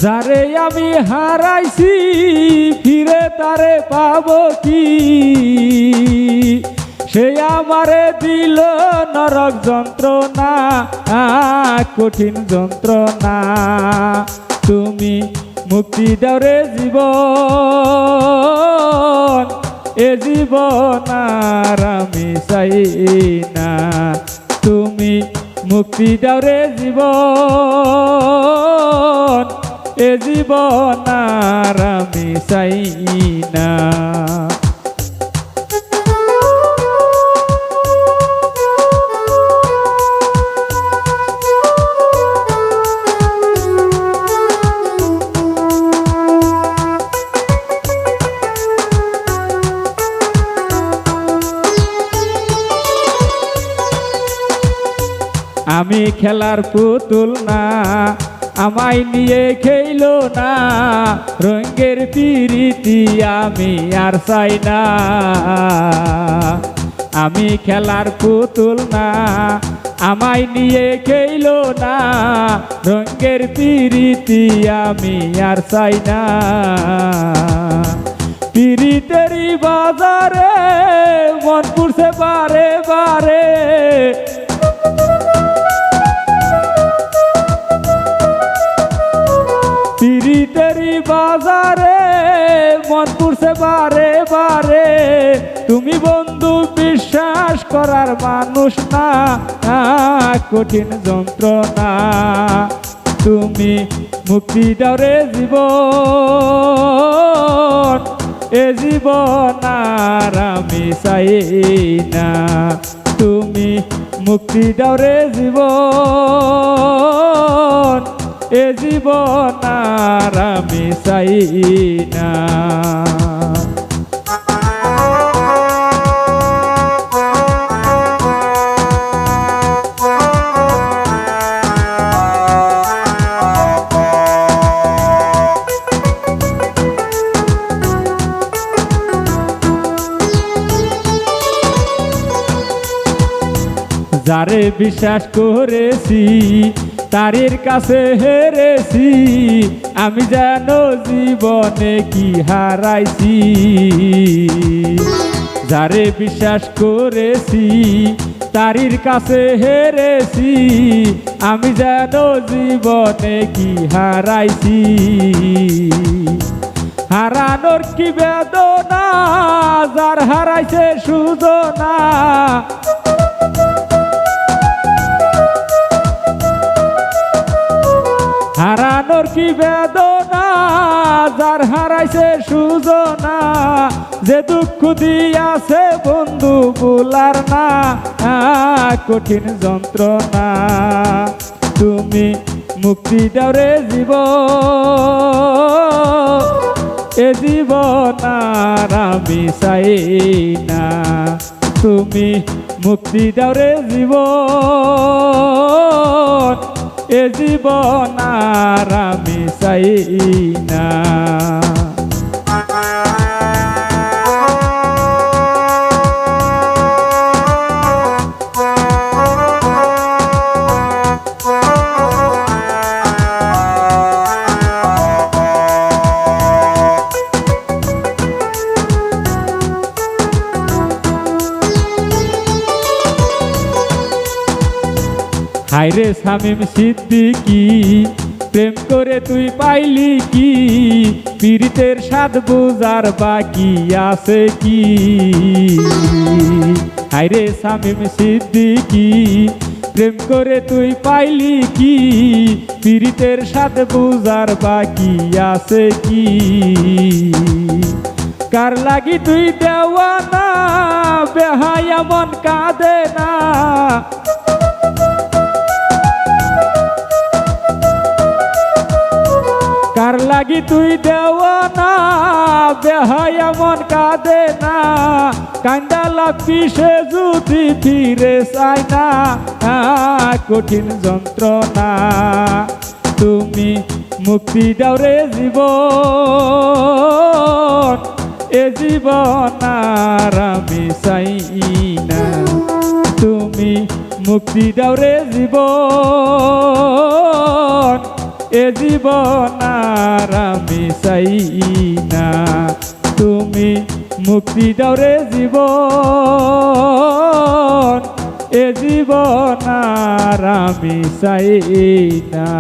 যারে আমি হারাইছি ফিরে তারে পাবো কি, সে আমারে দিল নরক যন্ত্রণা, কঠিন যন্ত্রণা। তুমি মুক্তি দাও রে জীবন, এ জীবন আর আমি চাই না। তুমি মুক্তি দাও রে জীবন, এ জীবন আর আমি চাই না। আমি খেলার পুতুল না, আমায় নিয়ে খেইলো না, রঙের পিরিতি আমি আর চাই না। আমি খেলার পুতুল না, আমায় নিয়ে খেইলো না, রঙের পিরিতি আমি আর চাই না। পিরিতেরি বাজারে মন পুরছে বারে বারে, পিরিতেরি বাজারে মন পুরছে বারে বারে। তুমি বন্ধু বিশ্বাস করার মানুষ না, কঠিন যন্ত্রণা। তুমি মুক্তি দাও রে জীবন, এ জীবন আর আমি চাই না। তুমি মুক্তি দাও রে জীবন, এ জীবন আর আমি চাই না। যারে বিশ্বাস করেছি তারের কাছে হেরেছি, আমি যেন জীবনে কি হারাইছি। যারে বিশ্বাস করেছি তারির কাছে হেরেছি, আমি যেন জীবনে কি হারাইছি। হারানোর কি বেদনা, যার হারাইছে সুজনা, হারানোর কি বেদনা, যার হারাইছে সুজনা। যে দুঃখ দিয়াছে বন্ধু ভুলার না, কঠিন যন্ত্রণা। তুমি মুক্তি দাও রে জীবন, এ জীবন আর আমি চাই না। তুমি মুক্তি দাও রে জীবন, এ জীবন আর আমি চাই না। হায়রে শামীম সিদ্দিকী, প্রেম করে তুই পাইলি কি, পীড়িতের স্বাদ বুঝার বাকি আছে কি। হায়রে শামীম সিদ্দিকী, প্রেম করে তুই পাইলি কি, পীড়িতের স্বাদ বুঝার বাকি আছে কি। কার লাগি তুই দেওয়ানা, বেহায়া মন কাঁদে না। কার লাগি তুই দেওয়ানা, বেহায়া মন কাঁদে না। কান্দালা পিছে যদি ফিরে চাই না, কঠিন যন্ত্রণা। তুমি মুক্তি দাও রে জীবন, এ জীবন আর আমি চাই না। তুমি মুক্তি দাও রে জীবন, এ জীবন আর আমি চাই না। তুমি মুক্তি দাও রে জীবন, এ জীবন আর আমি চাই না।